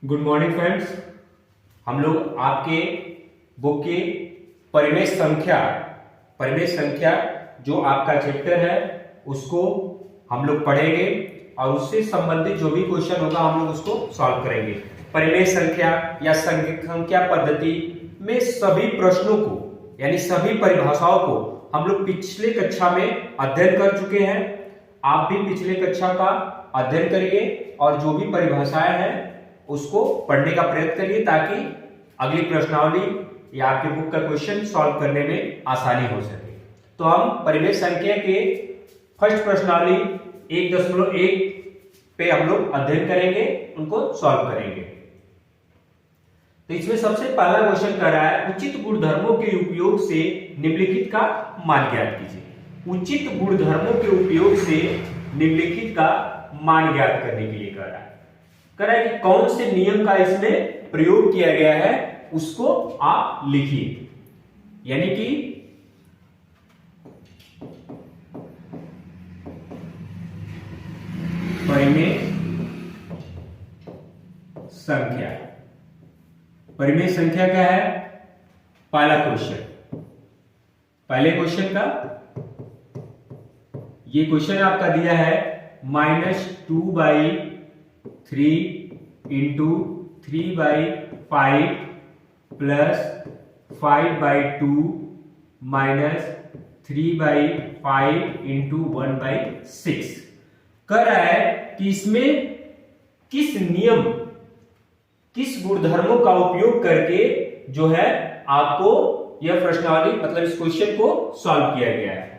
Good morning friends. हम लोग आपके बुक की परिमेय संख्या जो आपका चैप्टर है उसको हम लोग पढ़ेंगे और उससे संबंधित जो भी क्वेश्चन होगा हम लोग उसको सॉल्व करेंगे। परिमेय संख्या या संख्या पद्धति में सभी प्रश्नों को यानी सभी परिभाषाओं को हम लोग पिछले कक्षा में अध्ययन कर चुके हैं। आप भी पिछले कक्षा का अध्ययन करिए और जो भी परिभाषाएं हैं उसको पढ़ने का प्रयत्न करिए ताकि अगली प्रश्नावली या आपके बुक का क्वेश्चन सॉल्व करने में आसानी हो सके। तो हम परिमेय संख्या के फर्स्ट प्रश्नावली 1.1 पे हम लोग अध्ययन करेंगे, उनको सॉल्व करेंगे। तो इसमें सबसे पहला क्वेश्चन कर रहा है उचित गुणधर्मों के उपयोग से निम्नलिखित का मान ज्ञात कीजिए। उचित गुणधर्मों के उपयोग से निम्नलिखित का मान ज्ञात करने के लिए कह रहा है कि कौन से नियम का इसमें प्रयोग किया गया है उसको आप लिखिए। यानी कि परिमेय संख्या क्या है? पहला क्वेश्चन, पहले क्वेश्चन का ये क्वेश्चन आपका दिया है -2/3 इंटू 3/5 प्लस 5/2 माइनस 3/5 इंटू 1/6। कह रहा है कि इसमें किस गुणधर्मों का उपयोग करके जो है आपको यह प्रश्नावली मतलब इस क्वेश्चन को सॉल्व किया गया है।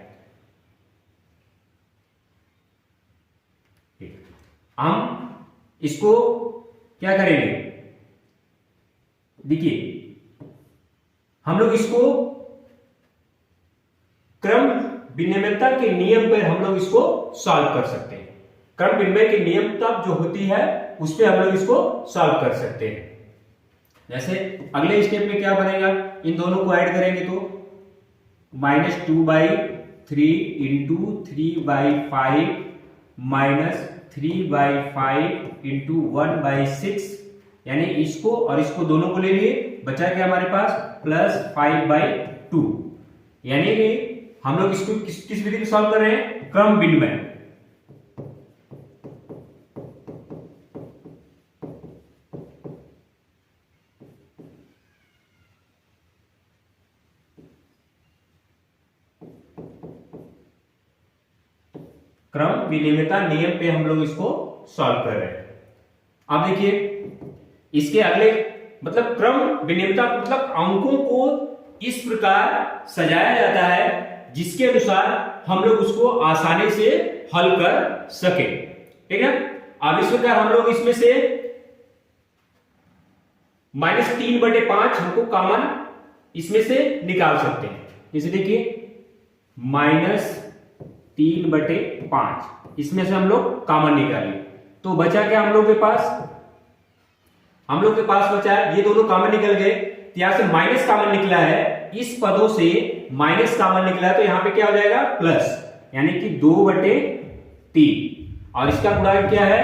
हम इसको क्या करेंगे, देखिए हम लोग इसको क्रम विनिमयता के नियम पर हम लोग इसको सॉल्व कर सकते हैं। क्रम विनिमय की नियमता जो होती है उस पर हम लोग इसको सॉल्व कर सकते हैं। जैसे अगले स्टेप में क्या बनेगा, इन दोनों को ऐड करेंगे तो -2/3 इंटू 3/5 माइनस 3/5 इंटू 1/6, यानी इसको और इसको दोनों को ले लिए, बचा क्या हमारे पास प्लस 5/2। यानी कि हम लोग इसको किस विधि में सॉल्व कर रहे हैं, क्रम विनिमय। क्रम विनिमयता नियम पे हम लोग इसको सॉल्व कर रहे हैं। अब देखिए इसके अगले मतलब क्रम विनिमयता मतलब अंकों को इस प्रकार सजाया जाता है जिसके अनुसार हम लोग उसको आसानी से हल कर सके, ठीक है। अब इस प्रकार हम लोग इसमें से -3/5 हमको कॉमन इसमें से निकाल सकते हैं। जैसे देखिए -3/5 इसमें से हम लोग कॉमन निकालिए तो बचा क्या हम लोग के पास बचा है, ये दोनों कॉमन निकल गए तो यहां से माइनस कॉमन निकला है, इस पदों से माइनस कॉमन निकला है तो यहां पे क्या हो जाएगा प्लस, यानी कि 2/3 और इसका गुणा क्या है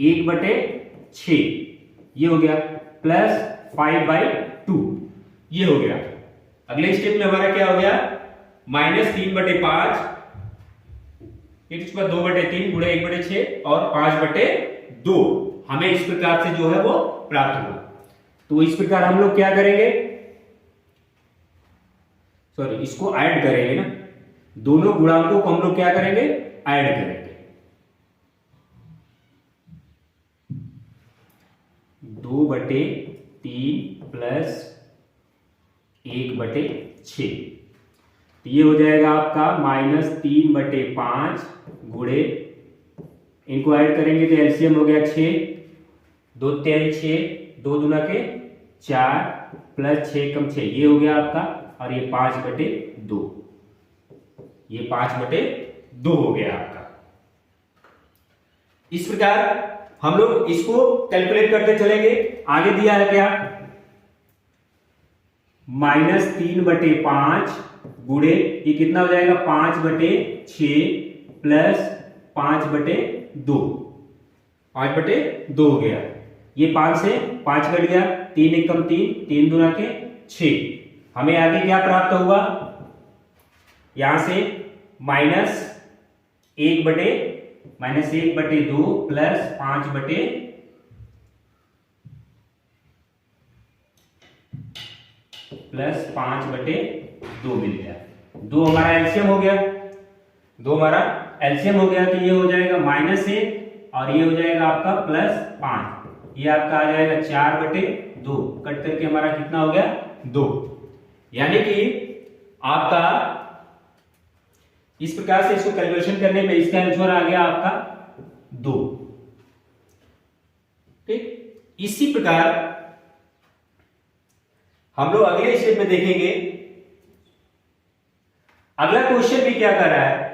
1/6, ये हो गया प्लस 5/2, ये हो गया। अगले स्टेप में हमारा क्या हो गया -3/5 2/3 गुणे 1/6 और 5/2 हमें इस प्रकार से जो है वो प्राप्त हुआ। तो इस प्रकार हम लोग क्या करेंगे, सॉरी इसको ऐड करेंगे ना, दोनों गुणांकों को हम लोग क्या करेंगे ऐड करेंगे। 2/3 प्लस 1/6, ये हो जाएगा आपका -3/5 गुणे, इनको ऐड करेंगे तो एलसीएम हो गया 6, 2 3 6, 2 दूना के 4 प्लस 6 कम 6, ये हो गया आपका, और ये 5/2, ये 5/2 हो गया आपका। इस प्रकार हम लोग इसको कैलकुलेट करते चलेंगे। आगे दिया है क्या -3/5 गुणे ये कितना हो जाएगा 5/6 प्लस 5/2 हो गया। ये 5 से 5 कट गया, 3 एकम 3, 3 दूना के 6। हमें आगे क्या प्राप्त होगा, यहां से -1 बटे 2 प्लस 5 बटे 2 मिल गया। 2 हमारा एलसीएम हो गया, तो ये हो जाएगा -1 और ये हो जाएगा आपका +5, ये आपका आ जाएगा 4 बटे 2, कट करके हमारा कितना हो गया 2। यानी कि आपका इस प्रकार से इसको कैलकुलेशन करने में इसका आंसर आ गया आपका 2। ठीक, इसी प्रकार हम लोग अगले स्टेप में देखेंगे। अगला क्वेश्चन भी क्या कर रहा है,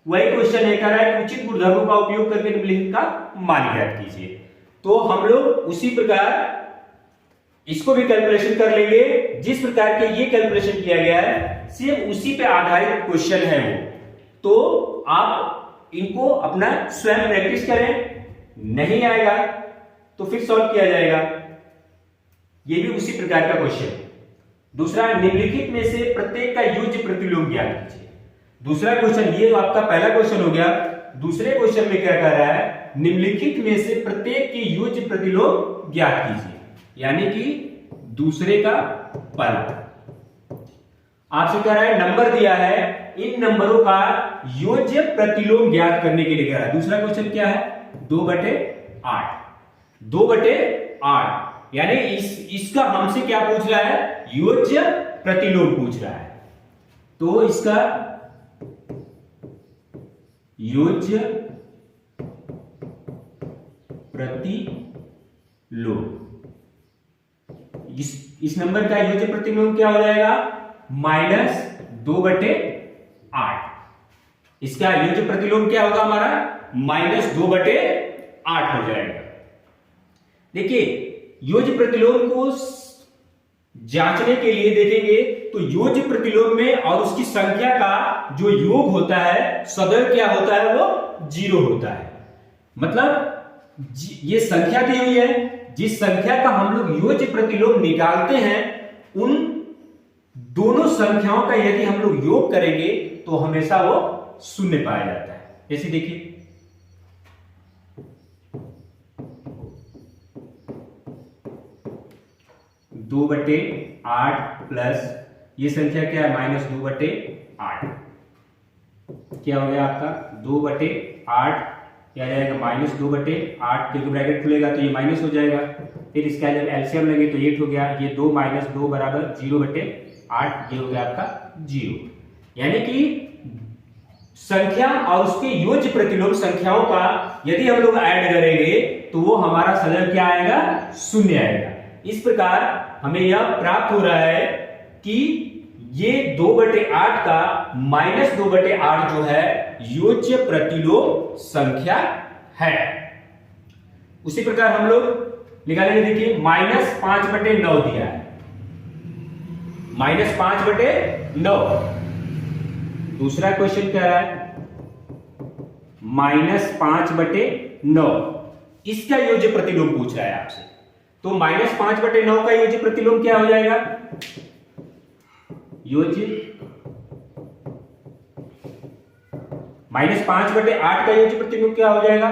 वही क्वेश्चन है, कर रहा है उचित गुणधर्मों का उपयोग करके निम्नलिखित का मान ज्ञात कीजिए। तो हम लोग उसी प्रकार इसको भी कैलकुलेशन कर लेंगे, जिस प्रकार के ये कैलकुलेशन किया गया है सेम उसी पे आधारित क्वेश्चन है वो। तो आप इनको अपना स्वयं प्रैक्टिस करें, नहीं आएगा तो फिर सॉल्व किया जाएगा। ये भी उसी प्रकार का क्वेश्चन है। दूसरा, निम्नलिखित में से प्रत्येक का योज्य प्रतिलोम ज्ञात कीजिए। दूसरा क्वेश्चन, ये आपका पहला क्वेश्चन हो गया। दूसरे क्वेश्चन में क्या कर रहा है, निम्नलिखित में से प्रत्येक की योज्य प्रतिलोम ज्ञात कीजिए, यानी कि दूसरे का पहला। आपसे कह रहा है नंबर दिया है, इन नंबरों का योज्य प्रतिलोम ज्ञात करने के लिए कह रहा है। दूसरा क्वेश्चन क्या है, 2/8, 2/8, यानी इसका हमसे क्या पूछ रहा है, योज्य प्रतिलोम पूछ रहा है। तो इसका योज्य प्रतिलोम, इस नंबर का योज्य प्रतिलोम क्या हो जाएगा, -2/8। इसका योज्य प्रतिलोम क्या होगा हमारा, -2/8 हो जाएगा। देखिए, योज्य प्रतिलोम को जांचने के लिए देखेंगे तो योज्य प्रतिलोम में और उसकी संख्या का जो योग होता है, सदैव क्या होता है, वो 0 होता है। मतलब ये संख्या दी हुई है, जिस संख्या का हम लोग योज्य प्रतिलोम निकालते हैं, उन दोनों संख्याओं का यदि हम लोग योग करेंगे तो हमेशा वो 0 पाया जाता है। जैसे देखिए, 2/8 प्लस ये संख्या क्या है, -2/8, क्या हो गया आपका 2/8, क्या जाएगा -2/8, क्योंकि ब्रैकेट खुलेगा तो ये माइनस हो जाएगा। फिर इसका जब एलसीएम लगे तो 8 हो गया, ये 2 - 2 बराबर 0/8, ये हो गया आपका 0। यानी कि संख्या और उसके योज्य प्रतिलोम संख्याओं का यदि हम लोग ऐड करेंगे तो वो हमारा सदैव क्या आएगा, 0 आएगा। इस प्रकार हमें यह प्राप्त हो रहा है कि ये 2/8 का -2/8 जो है योज्य प्रतिलोम संख्या है। उसी प्रकार हम लोग निकालेंगे। देखिए, -5/9 दिया है, -5/9। दूसरा क्वेश्चन क्या है, -5/9, इसका योज्य प्रतिलोम पूछ रहा है आपसे। तो -5/9 का योज्य प्रतिलोम क्या हो जाएगा, योज्य -5/8 का योज्य प्रतिलोम क्या हो जाएगा,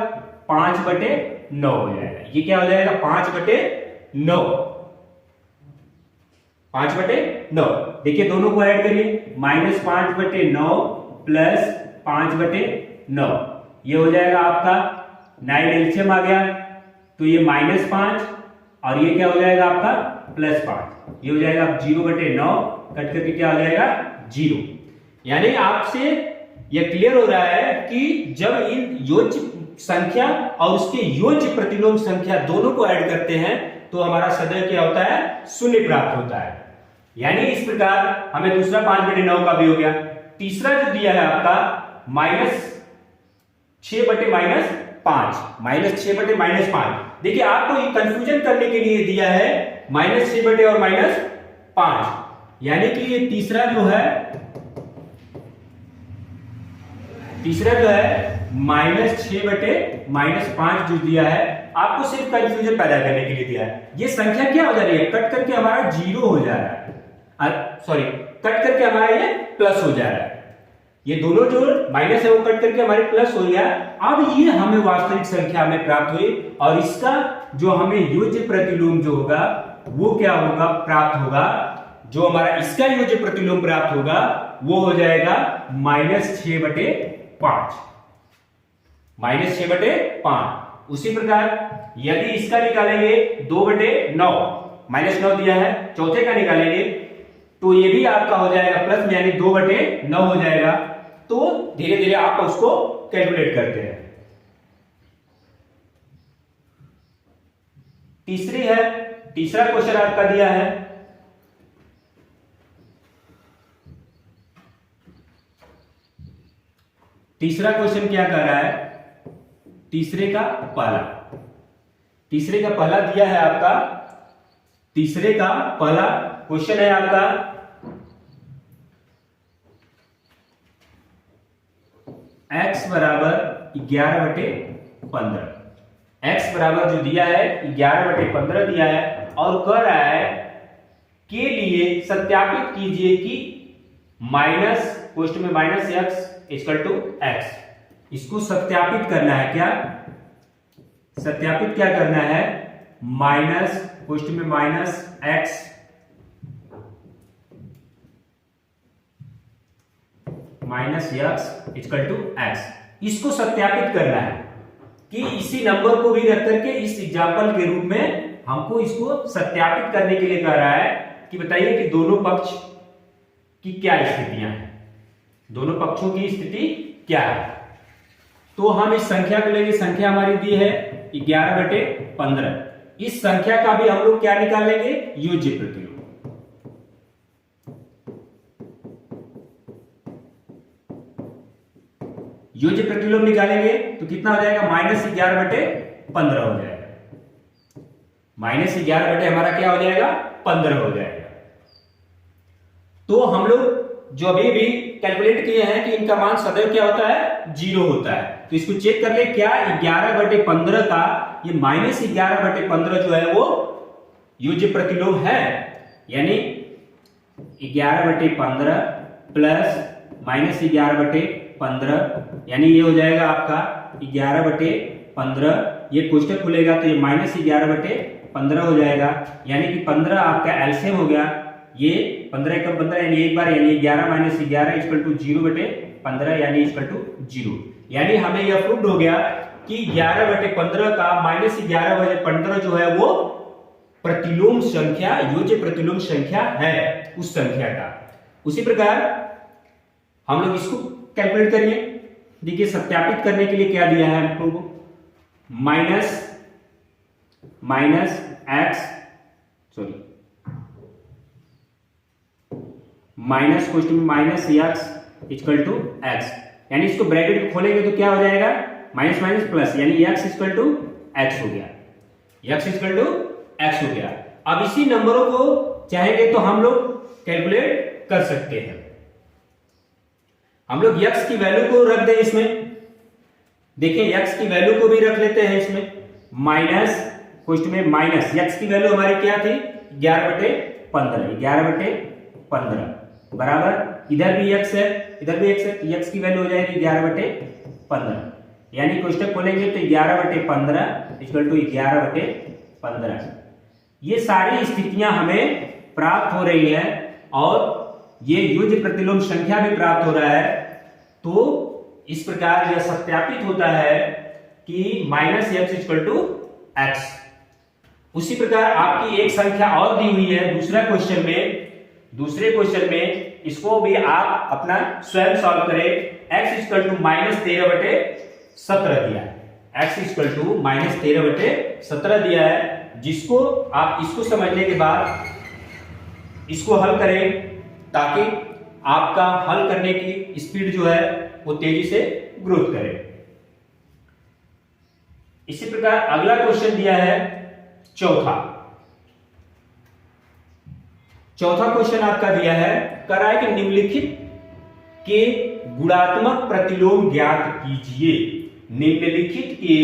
5/9 हो जाएगा। ये क्या हो जाएगा, 5/9, 5/9। देखिए, दोनों को ऐड करिए, -5/9 प्लस 5/9, ये हो जाएगा आपका 9 एलसीएम आ गया, तो ये -5 और ये क्या हो जाएगा आपका +5, ये हो जाएगा 0/9, कट करके क्या हो जाएगा 0। यानी आपसे यह क्लियर हो रहा है कि जब इन योज्य संख्या और उसके योज्य प्रतिलोम संख्या दोनों को ऐड करते हैं तो हमारा सदैव क्या होता है, 0 प्राप्त होता है। यानी इस प्रकार हमें दूसरा 5/9 का भी हो गया। तीसरा जो दिया है आपका -6/-5, देखिए आपको ये कंफ्यूजन करने के लिए दिया है -6 और -5, यानी कि ये तीसरा जो है -6/-5 जो दिया है, आपको सिर्फ कंफ्यूजन पैदा करने के लिए दिया है। ये संख्या क्या हो जा रही है, कट करके हमारा 0 हो जा रहा है, सॉरी कट करके हमारा ये प्लस हो जा रहा है। ये दोनों जो माइनस है वो कट करके हमारे प्लस हो गया। अब ये हमें वास्तविक संख्या में प्राप्त हुई और इसका जो हमें योज्य प्रतिलोम जो होगा वो क्या होगा, प्राप्त होगा। जो हमारा इसका योज्य प्रतिलोम प्राप्त होगा वो हो जाएगा -6/5, -6/5। उसी प्रकार यदि इसका निकालेंगे 2/9, -9 दिया है, चौथे का निकालेंगे तो ये भी आपका हो जाएगा प्लस में, यानी 2/9 हो जाएगा। तो धीरे धीरे आप उसको कैलकुलेट करते हैं। तीसरा क्वेश्चन आपका दिया है, तीसरा क्वेश्चन क्या कर रहा है, तीसरे का पहला दिया है आपका। तीसरे का पहला क्वेश्चन है आपका x बराबर 11/15। x बराबर जो दिया है 11/15 दिया है और कह रहा है के लिए सत्यापित कीजिए कि -x इसको सत्यापित करना है। क्या सत्यापित क्या करना है, -x -x इसको सत्यापित करना है कि इसी नंबर को भी रख करके इस एग्जाम्पल के रूप में हमको इसको सत्यापित करने के लिए कह रहा है कि बताइए कि दोनों पक्ष की क्या स्थितियां हैं, दोनों पक्षों की स्थिति क्या है। तो हम इस संख्या को लेंगे, संख्या हमारी दी है 11/15। इस संख्या का भी हम लोग क्या निकालेंगे, योज्य प्रतिलोम। योज्य प्रतिलोम निकालेंगे तो कितना हो जाएगा, -11/15 हो जाएगा। -11 हमारा क्या हो जाएगा, 15 हो जाएगा। तो हम लोग जो अभी भी कैलकुलेट किए हैं कि इनका मान सदैव क्या होता है, 0 होता है। तो इसको चेक कर ले, क्या 11/15 का ये -11/15 जो है वो योज्य प्रतिलोम है, यानी 11/15 प्लस -11/15 यानी ये हो जाएगा आपका 11/15। ये कोष्टक खुलेगा तो ये -11/15 हो जाएगा, यानी कि 15 आपका एलसीएम हो गया। ये 15 × 15 यानी एक बार, यानी 11 - 11 = 0/15 यानी =0। यानी हमें यह प्रूव हो गया कि 11/15 का -11/15 जो है वो प्रतिलोम संख्या, योज्य प्रतिलोम संख्या है उस संख्या का। उसी प्रकार हम लोग इसको कैलकुलेट करिए। देखिए सत्यापित करने के लिए क्या दिया है हमको, -x यानी इसको ब्रैकेट खोलेंगे तो क्या हो जाएगा, माइनस माइनस प्लस, यानी x = x हो गया, x = x हो गया। अब इसी नंबरों को चाहेंगे तो हम लोग कैलकुलेट कर सकते हैं। हम लोग x की वैल्यू को रख दें इसमें, देखिए x की वैल्यू को भी रख लेते हैं इसमें, माइनस x की वैल्यू हमारी क्या थी, 11/15 बराबर, इधर भी x है इधर भी x है, तो x की वैल्यू हो जाएगी 11/15, यानी कोष्टक खोलेंगे तो 11/15 = 11/15। ये सारी स्थितियां हमें प्राप्त हो रही है और ये योज्य प्रतिलोम संख्या भी प्राप्त हो रहा है। तो इस प्रकार यह सत्यापित होता है कि -x = x। उसी प्रकार आपकी एक संख्या और दी हुई है दूसरे क्वेश्चन में, इसको भी आप अपना स्वयं सॉल्व करें। x = -13/17 दिया है, x = -13/17 दिया है, जिसको आप इसको समझने के बाद इसको हल करें ताकि आपका हल करने की स्पीड जो है वो तेजी से ग्रोथ करे। इसी प्रकार अगला क्वेश्चन दिया है चौथा क्वेश्चन आपका दिया है, कह रहा है कि निम्नलिखित के गुणात्मक प्रतिलोम ज्ञात कीजिए। निम्नलिखित के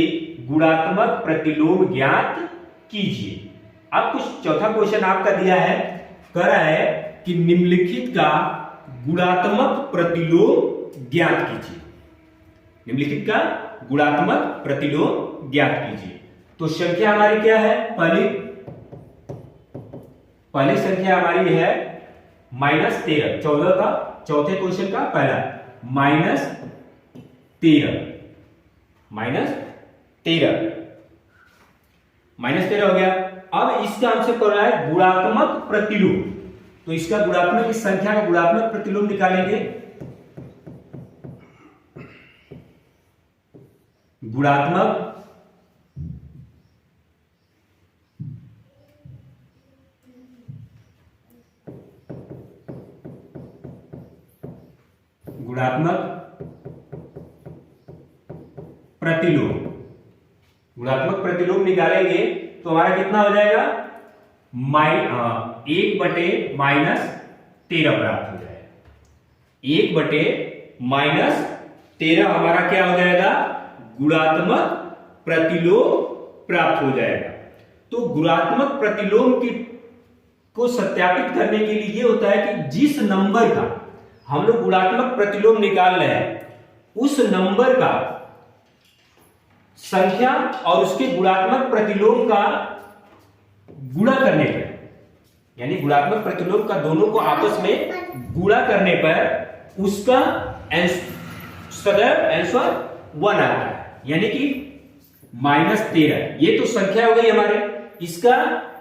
गुणात्मक प्रतिलोम ज्ञात कीजिए। अब कुछ चौथा क्वेश्चन आपका दिया है, कह रहा है कि निम्नलिखित का गुणात्मक प्रतिलोम ज्ञात कीजिए। निम्नलिखित का गुणात्मक प्रतिलोम ज्ञात कीजिए। तो संख्या हमारी क्या है, पहली संख्या हमारी है -13, 14 का चौथे क्वेश्चन का पहला -13 हो गया। अब इसका हमसे कर रहा है गुणात्मक प्रतिलोम, तो इसका गुणात्मक, इस संख्या का गुणात्मक प्रतिलोम निकालेंगे। गुणात्मक गुणात्मक प्रतिलोम निकालेंगे तो हमारा कितना हो जाएगा, 1/-13 प्राप्त हो जाएगा। 1/-13 हमारा क्या हो जाएगा, गुणात्मक प्रतिलोम प्राप्त हो जाएगा। तो गुणात्मक प्रतिलोम को सत्यापित करने के लिए ये होता है कि जिस नंबर का हम लोग गुणात्मक प्रतिलोम निकाल रहे हैं, उस नंबर का संख्या और उसके गुणात्मक प्रतिलोम का गुणा करने पर, यानी गुणात्मक प्रतिलोम का दोनों को आपस में गुणा करने पर उसका सदैव आंसर 1 आता है, यानी कि -13। ये तो संख्या हो गई हमारे, इसका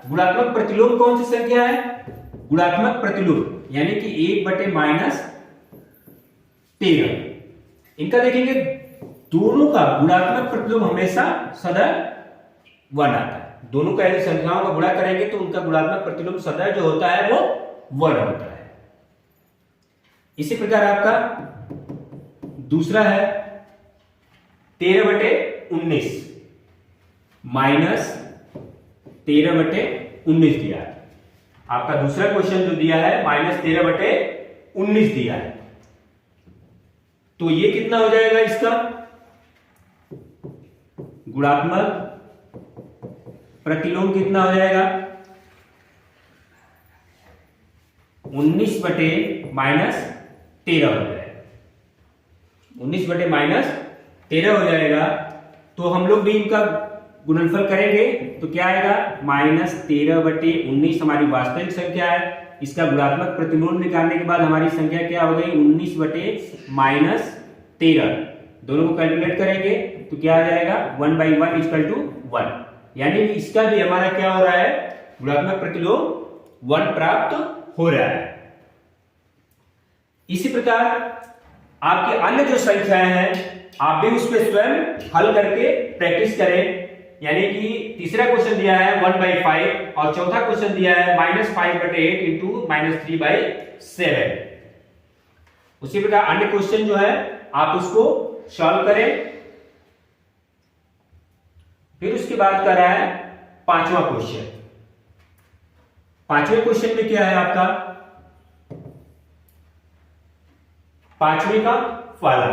गुणात्मक प्रतिलोम कौन सी संख्या है, गुणात्मक प्रतिलोम, यानी कि 1/-13। इनका देखेंगे दोनों का गुणात्मक प्रतिलोम हमेशा सदैव 1 आता है। दोनों का यदि संख्याओं का गुणा करेंगे तो उनका गुणात्मक प्रतिलोम सदैव जो होता है वो 1 होता है। इसी प्रकार आपका दूसरा है 13/19, -13/19 दिया है। आपका दूसरा क्वेश्चन जो दिया है -13/19 दिया है, तो ये कितना हो जाएगा, इसका गुणात्मक प्रतिलोम कितना हो जाएगा, 19/-13 हो जाएगा। 19/-13 हो जाएगा। तो हम लोग भी इनका गुणनफल करेंगे तो क्या आएगा, -13/19 हमारी वास्तविक संख्या है। इसका गुणात्मक प्रतिलोम निकालने के बाद हमारी संख्या क्या हो गई, 19/-13। दोनों को कैलकुलेट करेंगे तो क्या आ जाएगा, 1/1 = 1, यानी इसका भी हमारा क्या हो रहा है, गुणात्मक प्रतिलोम 1 प्राप्त हो रहा है। इसी प्रकार आपके अन्य जो संख्याएं हैं आप भी उस पर स्वयं हल करके प्रैक्टिस करें। यानी कि तीसरा क्वेश्चन दिया है 1/5 और चौथा क्वेश्चन दिया है -5/8 × -3/7। उसी प्रकार अन्य क्वेश्चन जो है आप उसको सॉल्व करें। फिर उसके बाद कर रहा है पांचवा क्वेश्चन। पांचवें क्वेश्चन में क्या है आपका, पांचवें का पहला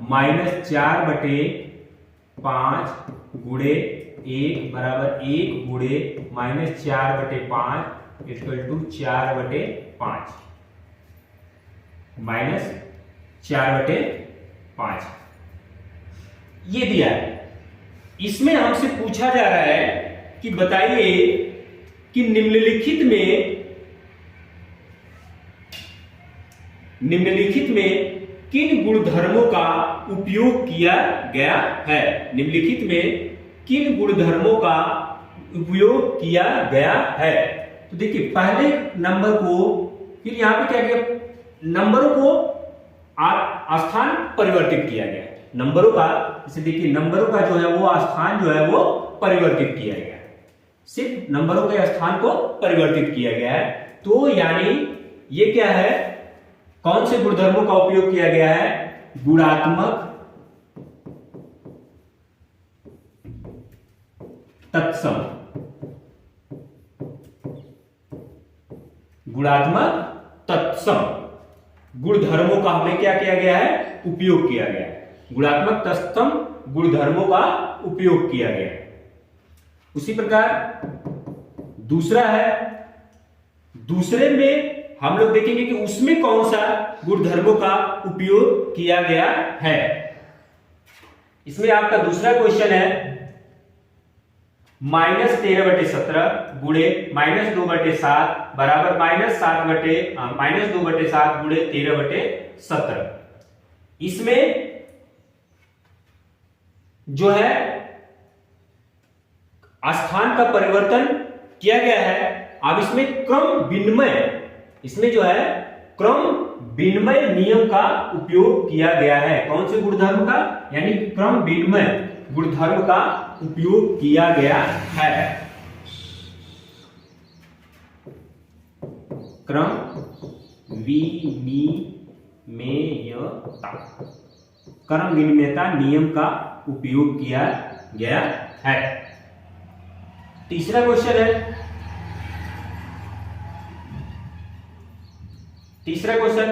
-4/5 गुणे 1 = 1 गुणे -4/5 = 4/5 -4/5 ये दिया है। इसमें हमसे पूछा जा रहा है कि बताइए कि निम्नलिखित में किन गुणधर्मों का उपयोग किया गया है। निम्नलिखित में किन गुणधर्मों का उपयोग किया गया है। तो देखिए पहले नंबर को, फिर यहां पे क्या किया, नंबरों को स्थान परिवर्तित किया गया। नंबरों का, जैसे देखिए नंबरों का जो है वो स्थान जो है वो परिवर्तित किया गया, सिर्फ नंबरों के स्थान को परिवर्तित किया गया है। तो यानी ये क्या है, कौन से गुणधर्मों का उपयोग किया गया है, गुणात्मक तत्सम, गुणात्मक तत्सम गुणधर्मों का हमें क्या किया गया है, उपयोग किया गया है। गुणात्मक तत्सम गुणधर्मों का उपयोग किया गया है। उसी प्रकार दूसरा है, दूसरे में हम लोग देखेंगे कि उसमें कौन सा गुणधर्मों का उपयोग किया गया है। इसमें आपका दूसरा क्वेश्चन है -13/17 गुणे -2/7 बराबर -2/7 गुणे 13/17। इसमें जो है स्थान का परिवर्तन किया गया है। अब इसमें जो है क्रम विनिमय नियम का उपयोग किया गया है। कौन से गुणधर्म का, यानी क्रम विनिमय गुणधर्म का उपयोग किया गया है। क्रम विनिमयता नियम का उपयोग किया गया है। तीसरा क्वेश्चन है, तीसरा क्वेश्चन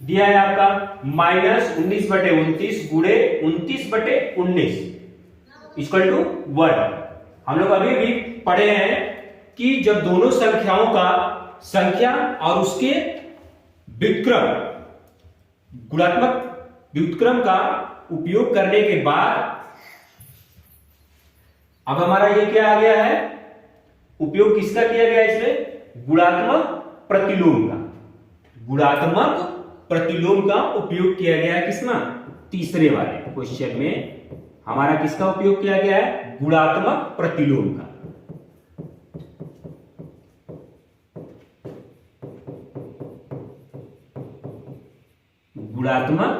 दिया है आपका -19/29 गुणे 29/19 इक्वल टू 1। हम लोग अभी भी पढ़े हैं कि जब दोनों संख्याओं का संख्या और उसके व्युत्क्रम गुणात्मक व्युत्क्रम का उपयोग करने के बाद अब हमारा ये क्या आ गया है, उपयोग किसका किया गया है इसमें, गुणात्मक प्रतिलोम का। गुणात्मक प्रतिलोम का उपयोग किया गया है किसमें, तीसरे वाले क्वेश्चन में हमारा किसका उपयोग किया गया है, गुणात्मक प्रतिलोम का। गुणात्मक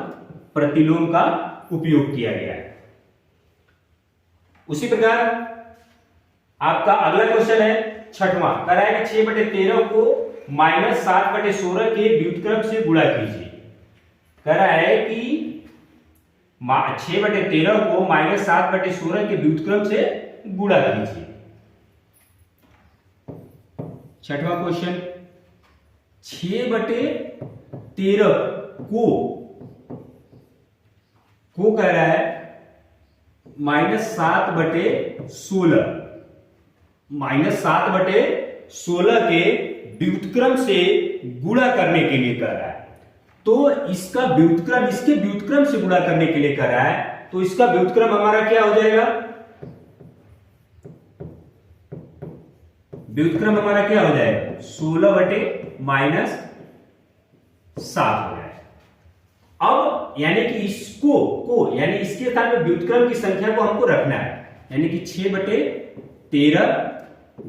प्रतिलोम का उपयोग किया गया है। उसी प्रकार आपका अगला क्वेश्चन है छठवां, कह रहा है कि 6/13 को -7/16 के व्युत्क्रम से गुणा कीजिए। कह रहा है कि 6/13 को -7/16 के व्युत्क्रम से गुणा कीजिए। छठवां क्वेश्चन, 6/13 को कह रहा है -7/16 के व्युत्क्रम से गुणा करने के लिए कह रहा है। तो इसका व्युत्क्रम इसके व्युत्क्रम से गुणा करने के लिए कह रहा है, तो इसका व्युत्क्रम हमारा क्या हो जाएगा, व्युत्क्रम हमारा क्या हो जाएगा, 16/-7 हो जाएगा। अब यानी कि यानी इसके स्थान में व्युत्क्रम की संख्या को हमको रखना है, यानी कि 6/13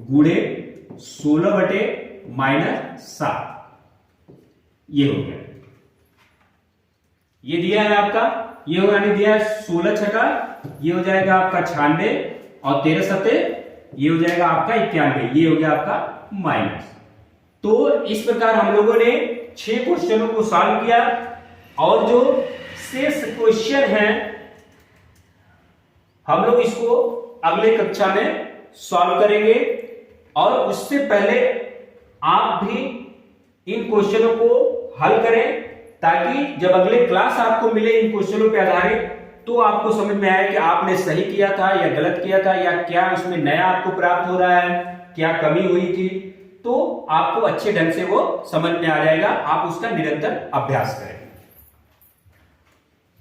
गुणे 16/-7 ये हो गया। ये दिया है आपका, ये हो यानी दिया है 16 छका, ये हो जाएगा आपका 96 और 13 सते ये हो जाएगा आपका 91, ये हो गया आपका माइनस। तो इस प्रकार हम लोगों ने 6 क्वेश्चनों को सॉल्व किया और जो शेष क्वेश्चन है हम लोग इसको अगले कक्षा में सॉल्व करेंगे। और उससे पहले आप भी इन क्वेश्चनों को हल करें ताकि जब अगले क्लास आपको मिले इन क्वेश्चनों पर आधारित तो आपको समझ में आए कि आपने सही किया था या गलत किया था, या क्या इसमें नया आपको प्राप्त हो रहा है, क्या कमी हुई थी। तो आपको अच्छे ढंग से वो समझ में आ जाएगा, आप उसका निरंतर अभ्यास करें।